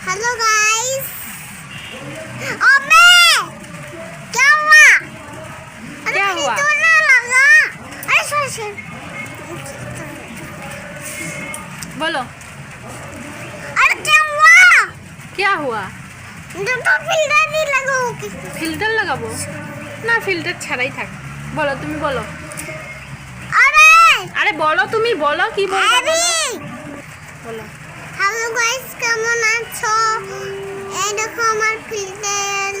Hello guys. अबे क्या हुआ? अरे क्या हुआ? तो ना लगा। अरे सॉरी बोलो अरे क्या हुआ? क्या हुआ? तो फिल्टर नहीं लगाओ कि ফিল্টার লাগাবো না, ফিল্টার ছাড়াই থাক। বলো, তুমি বলো। अरे আরে বলো, তুমি বলো কি বলবো अरे বলো। हेलो गाइस কেমন আছো? এই দেখো আমার ফিল্টার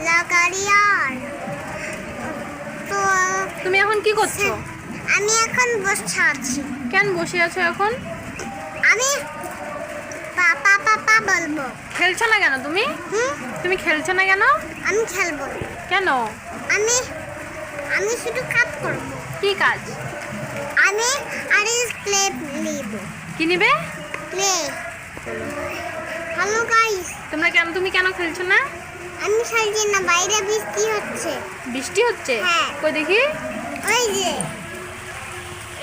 লাগারি আর তো তুমি এখন কি করছো? আমি এখন বসে আছি। কেন বসে আছো এখন? আমি পাপা পাপা বলবো। খেলছো না কেন তুমি? হুম তুমি খেলছো না কেন? আমি খেলবো না। কেন? আমি আমি শুধু কাজ করব। কি কাজ? আমি আরে প্লে নিব। কি নিবে? প্লে। Hello guys. তুমি কেন খেলছো না? আমি খেলছি না, বাইরে বৃষ্টি হচ্ছে। বৃষ্টি হচ্ছে? হ্যাঁ। কই দেখি। ওই যে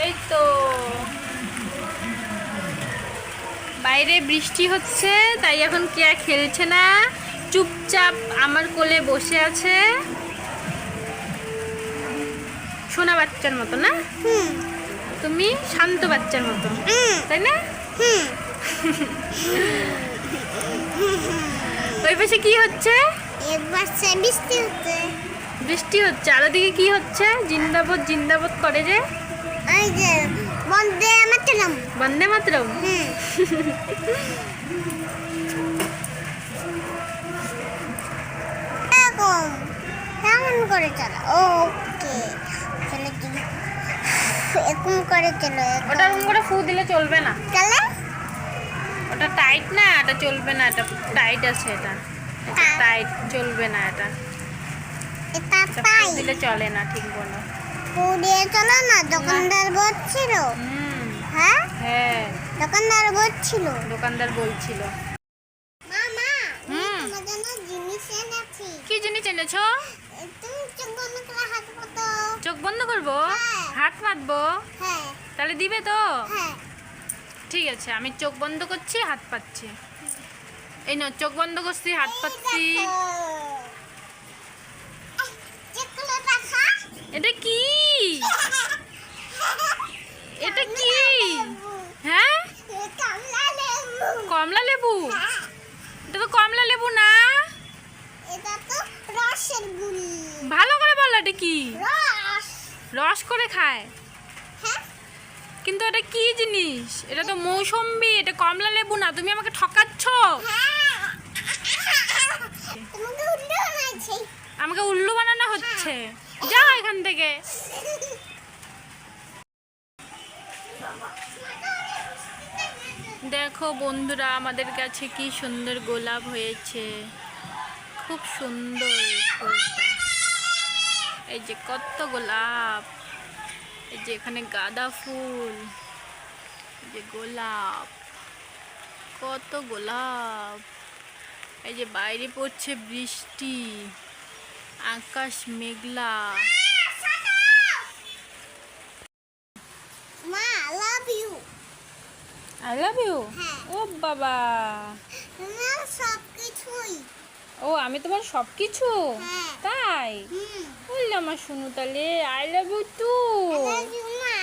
এই তো বাইরে বৃষ্টি হচ্ছে, তাই এখন কে খেলছে না, চুপচাপ আমার কোলে বসে আছে সোনা বাচ্চার মতো। না, হুম তুমি শান্ত বাচ্চার মতো, হুম তাই না? হুম ওই পাশে কি হচ্ছে? একবার সে বৃষ্টি হচ্ছে। বৃষ্টি হচ্ছে, আর ওদিকে কি হচ্ছে? জিন্দাবাদ জিন্দাবাদ করে যে ওই যে বন্ধে মাতলাম। বন্দে মাতরম। হুম এরকম কেমন করে চালা? ওকে চলে কি এরকম করে চলো। ওটা রুম করে ফু দিলে চলবে না, চলে ওটা টাইট না, এটা চলবে না, এটা টাইট আছে, এটা টাইট চলবে না, এটা এটা এটা ফু তাই দিলে চলে না, ঠিক বলো। পুড়িয়ে চলো না। দোকানদার বলছিল। হ্যাঁ হ্যাঁ, দোকানদার বলছিল। দোকানদার বলছিল। মামা হুম। তোমার জন্য জিনিস এনেছি। কি জিনিস এনেছো? তুমি চোখ বন্ধ করে হাত পাতো। চোখ বন্ধ করবো? হ্যাঁ। হাত পাতবো? হ্যাঁ তাহলে দিবে তো? হ্যাঁ ঠিক আছে, আমি চোখ বন্ধ করছি, হাত পাচ্ছি। এই নাও, চোখ বন্ধ করছি, হাত পাচ্ছি। এটা কি? এটা কি? হ্যাঁ, কমলা লেবু? এটা তো কমলা লেবু না। এটা তো রসের গুলি। ভালো করে বলো, এটা কি? রস। রস করে খায়? হ্যাঁ কিন্তু এটা কি জিনিস? এটা তো মৌসম্বি, এটা কমলা লেবু না। তুমি আমাকে ঠকাচ্ছ। তোমাকে উল্টো বানাইছি। আমাকে উল্লু বানানো হচ্ছে। যাও এখান থেকে। দেখো বন্ধুরা, আমাদের কাছে কি সুন্দর গোলাপ হয়েছে, খুব সুন্দর ফুলটা। এই যে কত গোলাপ, এই যে এখানে গাঁদা ফুল, এই যে গোলাপ, কত গোলাপ। এই যে বাইরে পড়ছে বৃষ্টি, আকাশ মেঘলা। মা love you. I love you. হ্যাঁ। ও বাবা, তোমার সব কিছুই। ও আমি তোমার সব কিছু? হ্যাঁ। তাই? বললে আমার শুনু, তাহলে I love you too. Love you মা।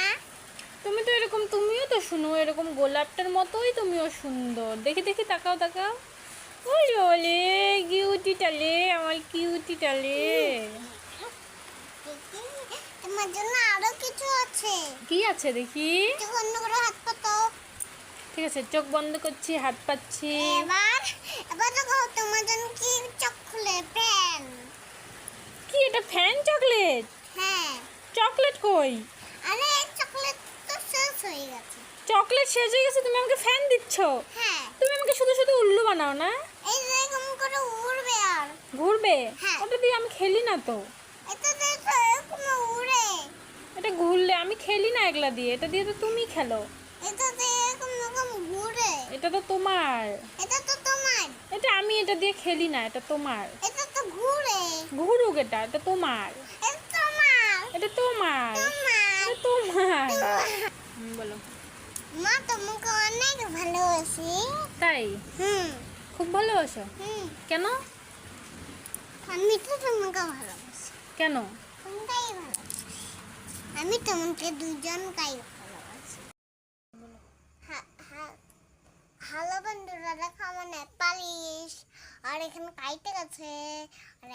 তুমি তো এরকম, তুমিও তো শুনো এরকম গোলাপটার মতোই, তুমিও সুন্দর। দেখি দেখি, তাকাও তাকাও। ওলে ওলে কিউটি টালে, আমার কিউটি টালে। তোমার জন্য আরো কিছু আছে। কি আছে দেখি? চোখ বন্ধ করে হাত পাতো। ঠিক আছে, চোখ বন্ধ করছি, হাত পাচ্ছি। এবার এবার দেখো তোমার জন্য কি চকলেট পেন। কি এটা? Fan chocolate? হ্যাঁ। চকলেট কই? আরে চকলেট তো শেষ হয়ে গেছে। চকলেট শেষ হয়ে গেছে, তুমি আমাকে ফ্যান দিচ্ছ? হ্যাঁ। তুমি আমাকে শুধু শুধু উল্লু বানাও না। এই যে এরকম করে উড়বে আর ঘুরবে? হ্যাঁ। ওটা দিয়ে আমি খেলি না তো। এটা দেখো এরকম উড়ে। এটা ঘুরলে আমি খেলি না এগুলা দিয়ে, এটা দিয়ে তো তুমি খেলো। এটা দিয়ে এরকম এরকম ঘুরে। এটা তো তোমার। এটা তো তোমার। এটা আমি এটা দিয়ে খেলি না, এটা তোমার। এটা তো ঘুরে। ঘুরুক, এটা তোমার। এটা তোমার। এটা তোমার। তোমার। এটা তোমার। বলো। মা তোমাকে অনেক ভালোবাসি। তাই? হুম। খুব ভালোবাসো? হুম, কেন? আমি তো তোমাকে ভালোবাসি। কেন? তোমাকেই ভালোবাসি। আমি তোমাকে দুজনকেই ভালোবাসি। হ্যালো বন্ধুরা, দেখো আমার নেপালিশ আর এখানে কাইটে গেছে আর